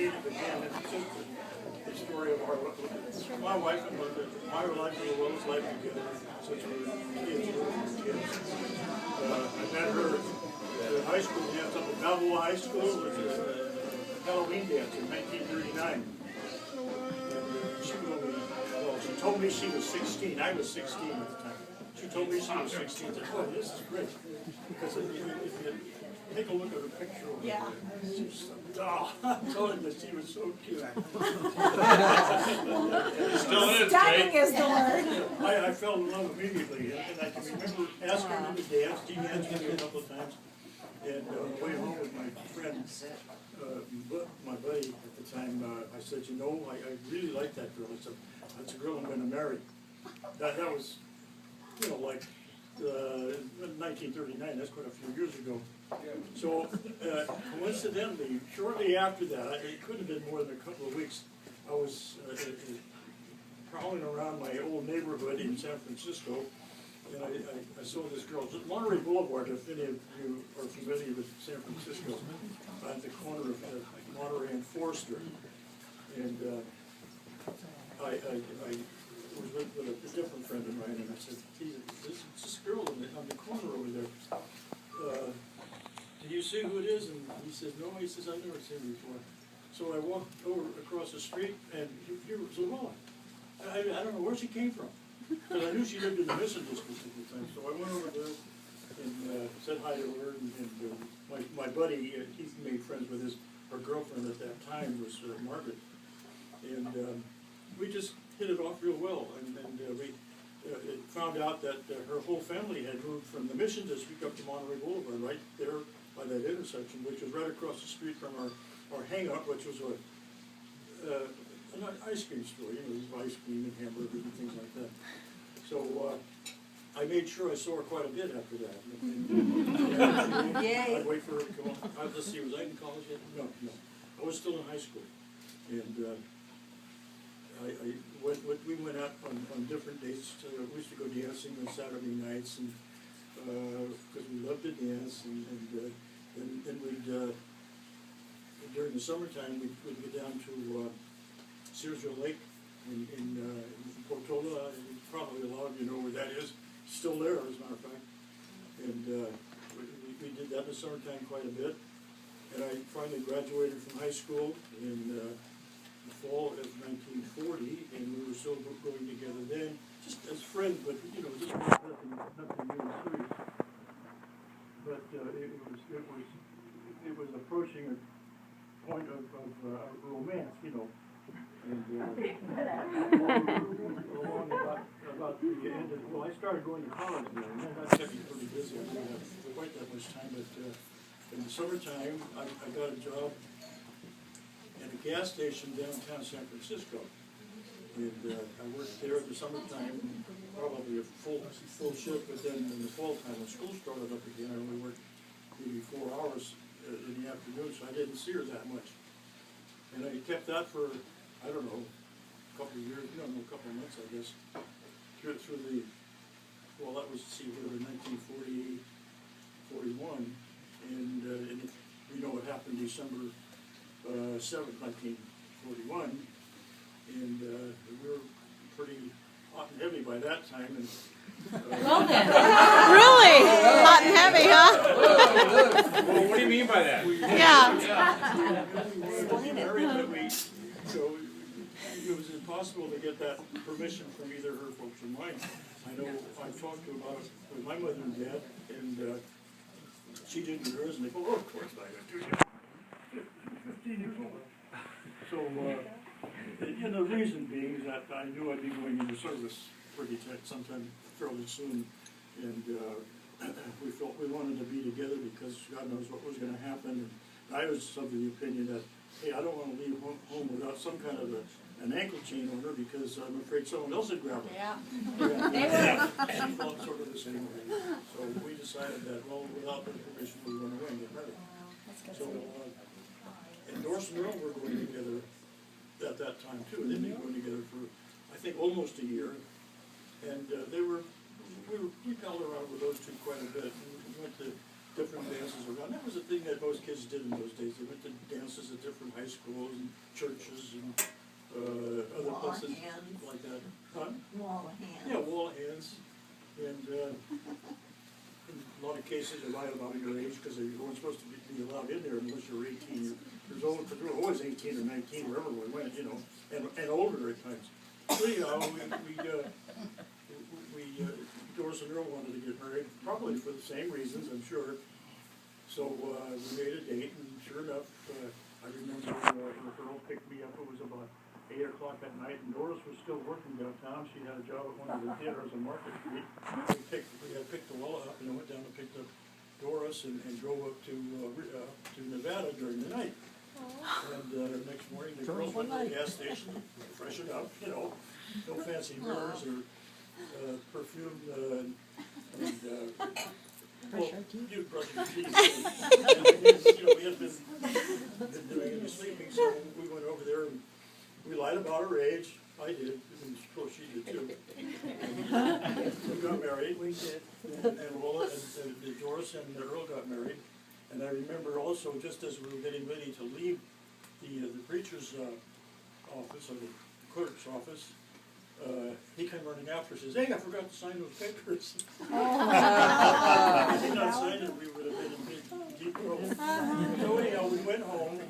meet again. It's just the story of our, my wife and my life as well as life together since we were kids. I met her at a high school dance up at Balboa High School, which was a Halloween dance in 1939. She told me she was 16. I was 16 at the time. She told me she was 16. I said, oh, this is great. Because if you take a look at her picture over there, she's a doll. I'm telling you, she was so cute. Still is, Stunning is the word. I fell in love immediately. And I can remember asking her to dance. She danced with me a couple of times. And on the way home with my friend, my buddy at the time, I said, you know, I really like that girl. I said, that's a girl I'm going to marry. That was, you know, like 1939. That's quite a few years ago. So coincidentally, shortly after that, it couldn't have been more than a couple of weeks, I was prowling around my old neighborhood in San Francisco, and I saw this girl. It's at Monterey Boulevard, if any of you are familiar with San Francisco, at the corner of Monterey and Forster. And I was with a different friend of mine, and I said, this girl on the corner over there, do you see who it is? And he said, no. He says, I've never seen her before. So I walked over across the street, and here was a woman. I don't know where she came from, because I knew she lived in the Mission District at the time. So I went over there and said hi to her, and my buddy, he made friends with her girlfriend at that time was Margaret. And we just hit it off real well, and we found out that her whole family had moved from the Mission District up to Monterey Boulevard, right there by that intersection, which was right across the street from our hangout, which was an ice cream store, you know, ice cream and hamburgers and things like that. So I made sure I saw her quite a bit after that. I'd wait for her to come on. Let's see, was I in college yet? No. I was still in high school. And we went out on different dates. We used to go dancing on Saturday nights, and because we loved to dance. And then we'd during the summertime we'd go down to Searsville Lake in Portola. Probably a lot of you know where that is. Still there, as a matter of fact. And we did that in the summertime quite a bit. And I finally graduated from high school in the fall of 1940, and we were still going together then, just as friends, but you know, just nothing really serious. But it was approaching a point of romance, you know, and along about the end of, well, I started going to college then, and that kept me pretty busy. I didn't have quite that much time, but in the summertime, I got a job at a gas station downtown San Francisco, and I worked there in the summertime, probably a full shift, but then in the fall time when school started up again, I only worked maybe 4 hours in the afternoon, so I didn't see her that much. And I kept that for, I don't know, a couple of years, a couple of months, I guess, through the, well, that was, whatever, 1940, 41, and you know what happened December 7th, 1941, and we were pretty hot and heavy by that time. And, really? Hot and heavy, huh? Well, what do you mean by that? Yeah. So it was impossible to get that permission from either her folks or mine. I know I talked about it with my mother and dad, and she didn't do hers, and they go, oh, of course I do. 15 years old. So, the reason being is that I knew I'd be going into service pretty sometime fairly soon, and we felt we wanted to be together because God knows what was going to happen. And I was of the opinion that, hey, I don't want to leave home without some kind of an ankle chain on her because I'm afraid someone else would grab her. Yeah. She felt sort of the same way. So we decided that, well, without their permission, we went away and get married. So, and Doris and Earl were going together at that time too. They'd been going together for, I think, almost a year, and we palled around with those two quite a bit. We went to different dances around. That was a thing that most kids did in those days. They went to dances at different high schools and churches and other Wall of places hands. like that. Huh? Wall of hands. Yeah, wall hands. And in a lot of cases, they lied about your age because you weren't supposed to be allowed in there unless you were 18 years old. Because we were always 18 or 19 wherever we went, you know, and older at times. So anyhow, Doris and Earl wanted to get married, probably for the same reasons, I'm sure. So we made a date, and sure enough, I remember Earl picked me up. It was about 8 o'clock at night, and Doris was still working downtown. She had a job at one of the theaters on Market Street. We had picked Luella up, and I went down and picked up Doris and drove up to Nevada during the night. And the next morning, the girls went to the gas station, freshened up, you know, no fancy mirrors or perfume, and well, you brush your teeth. You know, we had been doing any sleeping, so we went over there and we lied about our age. I did, and of course she did too. We got married. We did. And Lola and Doris and Earl got married. And I remember also, just as we were getting ready to leave the preacher's office, or the clerk's office, he came running after us and says, "Hey, I forgot to sign those papers." If he not signed it, we would have been in deep trouble. So anyhow, we went home.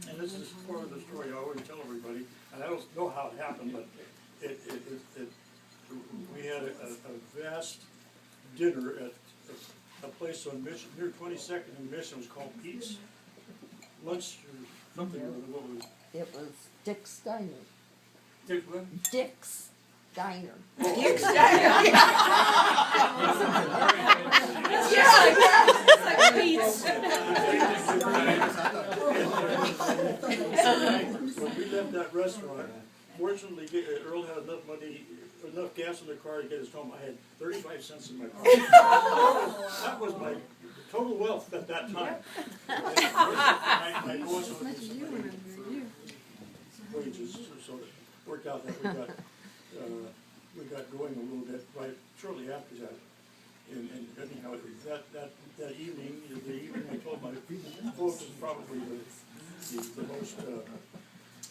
And this is part of the story I always tell everybody, and I don't know how it happened, but we had a vast dinner at a place on Mission, near 22nd and Mission. It was called Pete's Lunch or something, or what was it? It was Dick's Diner. Dick what? Dick's Diner. Dick's Diner. It's like Pete's. When we left that restaurant, fortunately, Earl had enough money, enough gas in the car to get us home. I had 35 cents in my car. That was my total wealth at that time. My boss was wages, so it worked out that we got going a little bit right shortly after that. And anyhow, that evening, the evening I told my folks is probably the most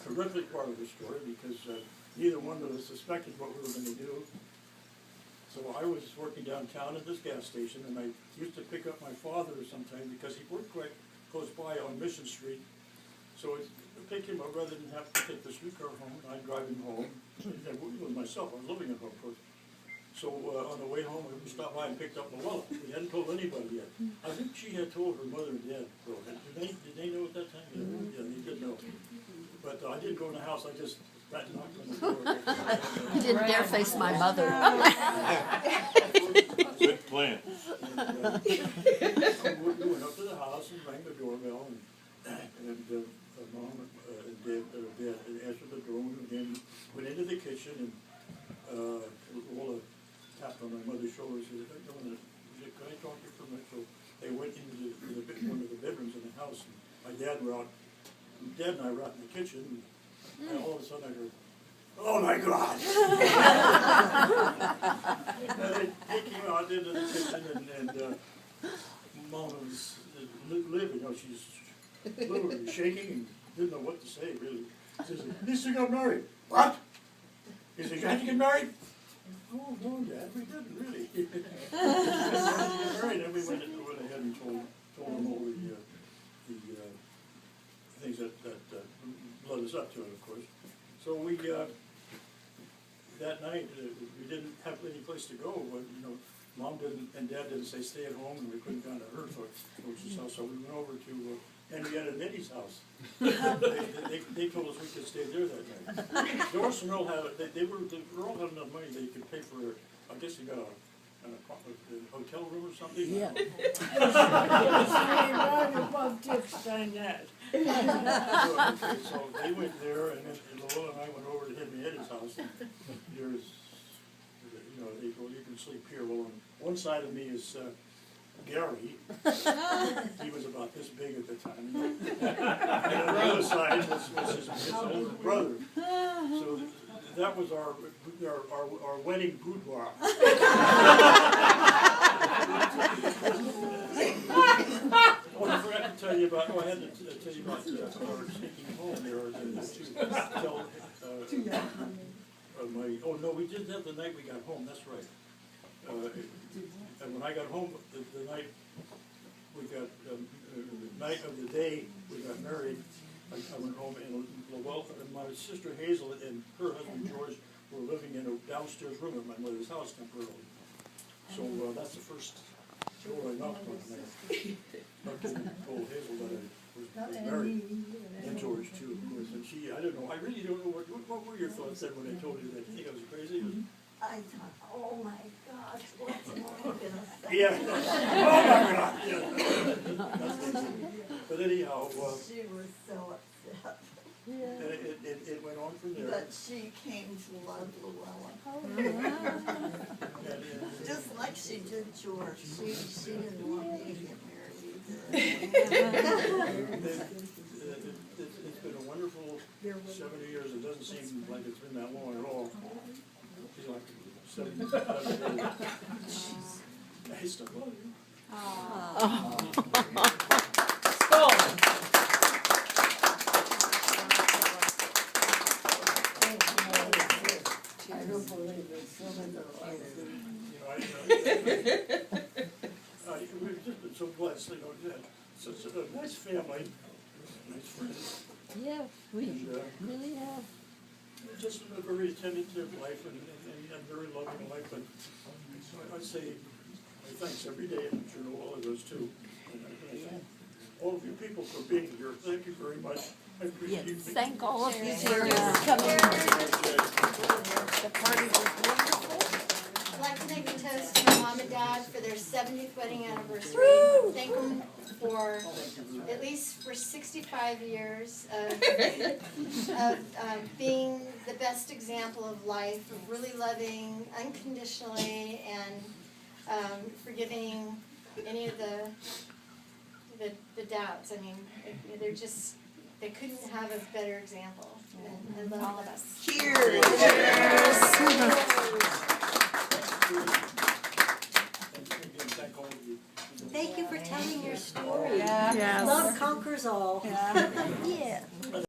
horrific part of the story, because neither one of us suspected what we were going to do. So I was working downtown at this gas station, and I used to pick up my father sometimes because he worked quite close by on Mission Street. So I'd pick him up rather than have to take the streetcar home. I'd drive him home. And with myself, I was living at home, of course. So on the way home, we stopped by and picked up Luella. We hadn't told anybody yet. I think she had told her mother and dad. Did they know at that time? Yeah, they did know. But I didn't go in the house. I just knocked on the door. You didn't dare face my mother. Good plan. And, we went up to the house and rang the doorbell, and Mom and Dad answered the door, and then went into the kitchen, and Lola tapped on my mother's shoulder and said, "Can I talk to you for a minute?" So they went into one of the bedrooms in the house, and my Dad and I were out in the kitchen, and all of a sudden I heard, "Oh my God!" And they came out into the kitchen, and Mom was living, she's literally shaking and didn't know what to say, really. She says, "Lisa got married." "What?" He said, "You had to get married?" "Oh, no, Dad, we didn't really." We got married, and we went ahead and told them all the things that led us up to it, of course. So we, that night, we didn't have any place to go, but, Mom didn't, and Dad didn't say stay at home, and we couldn't go to her folks' house, so we went over to Henrietta and Eddie's house. They told us we could stay there that night. Doris and Earl Earl had enough money they could pay for, I guess they got a hotel room or something. Yeah. So they went there, and then Lola and I went over to Henrietta's house, and there's, they told you can sleep here. Well, on one side of me is Gary. He was about this big at the time. And on the other side was his older brother. So that was our wedding boudoir. Oh, I forgot to tell you about, I had to tell you about our sneaking home there, or to tell, oh, no, we did that the night we got home, that's right. And when I got home, the night we got, the night of the day we got married, I went home and my sister Hazel and her husband George were living in a downstairs room at my mother's house temporarily. So that's the first door I knocked on. I told Hazel that I was married, and George too, of course. And she, I don't know, I really don't know what were your thoughts then when I told you that? You think I was crazy? I thought, oh my gosh, what's mom gonna say? Yeah. Oh my God. Yeah. But anyhow, She was so upset. it went on from there. But she came to love Llewellyn. And, Just like she did George. She didn't want me to get married either. It's been a wonderful 70 years. It doesn't seem like it's been that long at all. She's like 70 years. I still love I don't believe it. Some of the we've just been so blessed, such a nice family, nice friends. Yeah, we And, really have. just a very attentive life and very loving life. And I'd say thanks every day, and I'm sure all of us too. And I thank all of you people for being here. Thank you very much. I appreciate Yes, you. thank all of you for coming. The party was wonderful. I'd like to make a toast to my mom and dad for their 70th wedding anniversary. Thank them for, at least for 65 years of being the best example of life, of really loving unconditionally and forgiving any of the doubts. I mean, they're just, they couldn't have a better example. And I love all of us. Cheers. Thank you for telling your story. Yes. Love conquers all. Yeah.